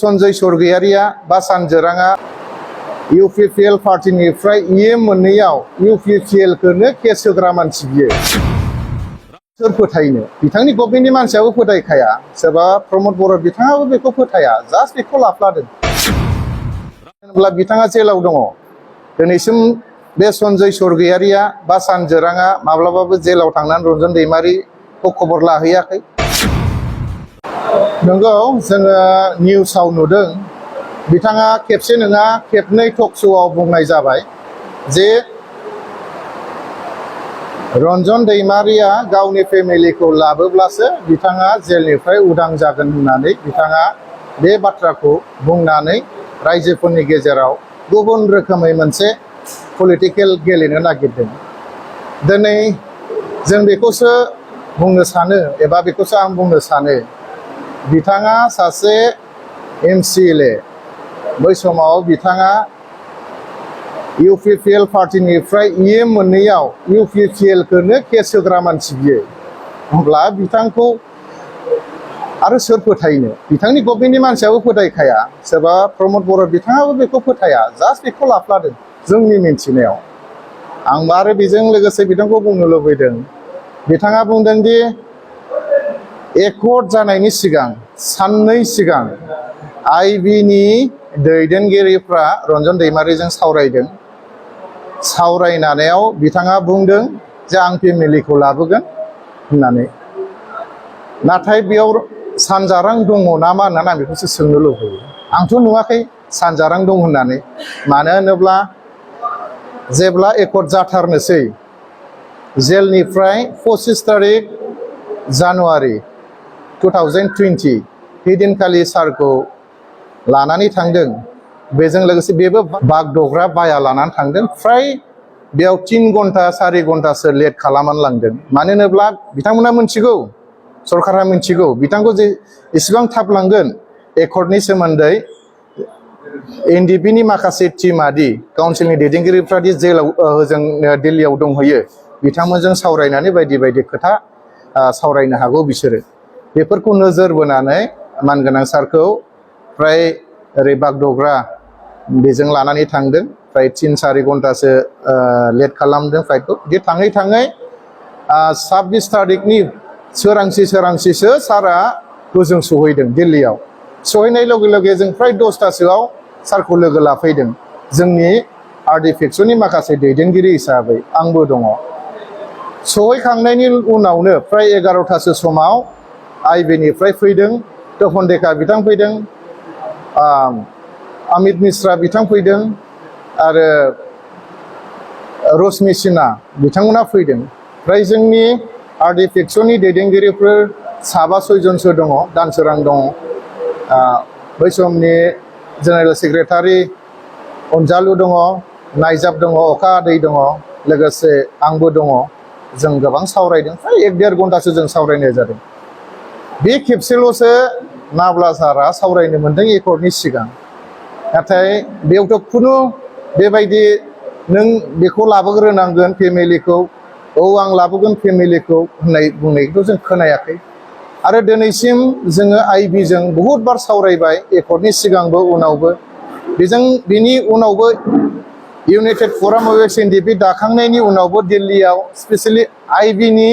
सनजय सरगयारिया बा सानजोराङा UPPL पार्टीनिफ्राय मोननैयाव UPPL खौनो case होग्रा मानसि बियो सोर फोथायनो बिथांनि गभर्नमेन्टनि मानसियाबो फोथायखाया सोरबा प्रमद बर' बिथाङाबो बेखौ फोथाया जास्ट बेखौ लाफ्लादों होनब्ला बिथाङा जेलाव दङ दिनैसिम बे सनजय सरगयारिया बा सानजोराङा माब्लाबाबो जेलाव थांनानै रन्जन दैमारिखौ खबर लाहैयाखै नंगौ जोङो निउसाव नुदों बिथाङा खेबसे नङा खेबनै टक श'आव बुंनाय जाबाय जे रन्जन दैमारिया गावनि फेमिलिखौ लाबोब्लासो बिथाङा जेलनिफ्राय उदां जागोन होननानै बिथाङा बे बाथ्राखौ बुंनानै रायजोफोरनि गेजेराव गुबुन रोखोमै मोनसे पलिटिकेल गेलेनो नागिरदों दिनै जों बेखौसो बुंनो सानो एबा बेखौसो आं बुंनो सानो बिथाङा सासे MCLA बै समाव बिथाङा UPPL पार्टीनिफ्राय मोननैयाव UPPL खौनो केस होग्रा मानसि बियो होमब्ला बिथांखौ आरो सोर फोथायनो बिथांनि गभर्नमेन्टनि मानसियाबो फोथायखाया सोरबा प्रमद बर' बिथाङाबो बेखौ फोथाया जास्ट बेखौ लाफ्लादों जोंनि मिन्थिनायाव आंबो आरो बेजों लोगोसे बिथांखौ बुंनो लुबैदों बिथाङा बुंदों दि एकर्ड जानायनि सिगां साननै सिगां IBनि दैदेनगिरिफ्रा रन्जन दैमारिजों सावरायदों सावरायनायाव बिथाङा बुंदों जे आं फेमिलिखौ लाबोगोन होननानै नाथाय बेयाव सानजारां दङ नामा होननानै आं बेखौसो सोंनो लुबैयो आंथ' नुवाखै सानजारां दं होननानै मानो होनोब्ला जेब्ला एकर्ड जाथारनोसै जेलनिफ्राय 25 तारिख जानुवारि 2020 हैदिनखालि सारखौ लानानै थांदों बेजों लोगोसे बेबो बागदग्रा बाया लानानै थांदों फ्राय बेयाव 3 घन्टा 4 घन्टासो लेट खालामनानै लांदों मानो होनोब्ला बिथांमोना मिथिगौ सरकारा मिथिगौ बिथांखौ जे इसेबां थाब लांगोन एकर्डनि सोमोन्दै NDFBनि माखासे टिमादि काउन्सिलनि दैदेनगिरिफ्रादि जेलाव ओजों दिल्लीयाव दंहैयो बिथांमोनजों सावरायनानै बायदि बायदि खोथा सावरायनो हागौ बिसोरो बेफोरखौ नोजोर बोनानै मानगोनां सारखौ फ्राय ओरै बागदग्रा बेजों लानानै थांदों फ्राय 3-4 घन्टासो लेट खालामदों फ्लाइटखौ बे थाङै थाङै 26 तारिखनि सोरांसिसो सारा होजों सहैदों दिल्लीयाव सहैनाय लगे लगे जों फ्राय 10टासोआव सारखौ लोगो लाफैदों जोंनि आर्टिफेक्सननि माखासे दैदेनगिरि हिसाबै आंबो दङ सहैखांनायनि उनावनो फ्राय 11टासो समाव IBनिफ्राय फैदों तपन डेका बिथां फैदों अमित मिश्रा बिथां फैदों आरो रश्मि सिन्हा बिथांमोना फैदों फ्राय जोंनि आर्टिफेक्सननि दैदेनगिरिफोर 5-6 जनसो दङ दानसोरां दङ बै समनि जेनेरेल सेक्रेटारि अनजालु दङ नायजाब दङ अखा आदै दङ लोगोसे आंबो दङ जों गोबां सावरायदों फ्राय 1-1.5 घन्टासो जों सावरायनाय जादों बे खेबसेल'सो नाब्ला सारा सावरायनो मोनदों एकर्डनि सिगां नाथाय बेयावथ' खुनु बेबायदि नों बेखौ लाबोग्रोनांगोन फेमिलिखौ औ आं लाबोगोन फेमिलिखौ होननाय बुंनायखौ जों खोनायाखै आरो दिनैसिम जोङो IBजों बहुद बार सावरायबाय एकर्डनि सिगांबो उनावबो बेनि उनावबो इउनाइटेड फराम अफ NDFB दाखांनायनि उनावबो दिल्लीयाव स्पेसियेलि IBनि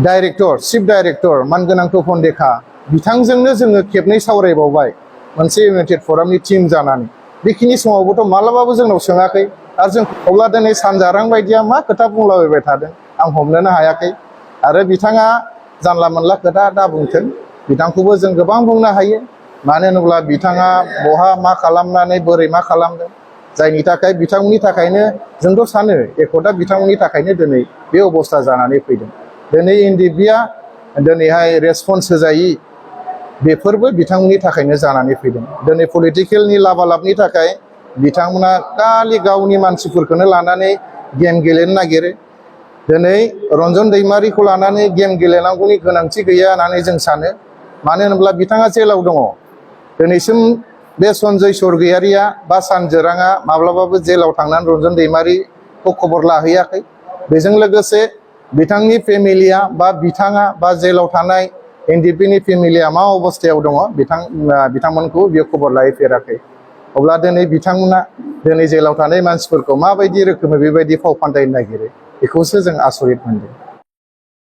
डाइरेक्टर चिफ डाइरेक्टर मानगोनां तपन डेका बिथांजोंनो जोङो खेबनै सावरायबावबाय मोनसे इउनाइटेड फरामनि टिम जानानै बेखिनि समावबोथ' मालाबाबो जोंनाव सोङाखै आरो जों अब्ला दिनै सानजारां बायदिया मा खोथा बुंलाबायबाय थादों आं हमनोनो हायाखै आरो बिथाङा जानला मोनला खोथा दा बुंथों बिथांखौबो जों गोबां बुंनो हायो मानो होनोब्ला बिथाङा बहा मा खालामनानै बोरै मा खालामदों जायनि थाखाय बिथांमोननि थाखायनो जोंथ' सानो एकर्डआ बिथांमोननि थाखायनो दिनै बे अबस्था जानानै फैदों दिनै NDFBआ दिनैहाय रेसपन्स होजायि बेफोरबो बिथांमोननि थाखायनो जानानै फैदों दिनै पलिटिकेलनि लाबालाबनि थाखाय बिथांमोना खालि गावनि मानसिफोरखौनो लानानै गेम गेलेनो नागिरो दिनै रन्जन दैमारिखौ लानानै गेम गेलेनांगौनि गोनांथि गैया होननानै जों सानो मानो होनोब्ला बिथाङा जेलाव दङ दिनैसिम बे सनजय सरगयारिया बा सानजोराङा माब्लाबाबो जेलाव थांनानै रन्जन दैमारिखौ खबर लाहैयाखै बेजों लोगोसे बिथांनि फेमिलिया बा बिथाङा बा जेलाव थानाय NDFB नि फेमिलिया मा अबस्थायाव दङ बिथांमोनखौ बियो खबर लाहैफेराखै। अब्ला दिनै बिथांमोना दिनै जेलाव थानाय मानसिफोरखौ माबायदि रोखोमै बेबायदि फाव फान्दायनो नागिरो बेखौसो जों आसरित मोनदों।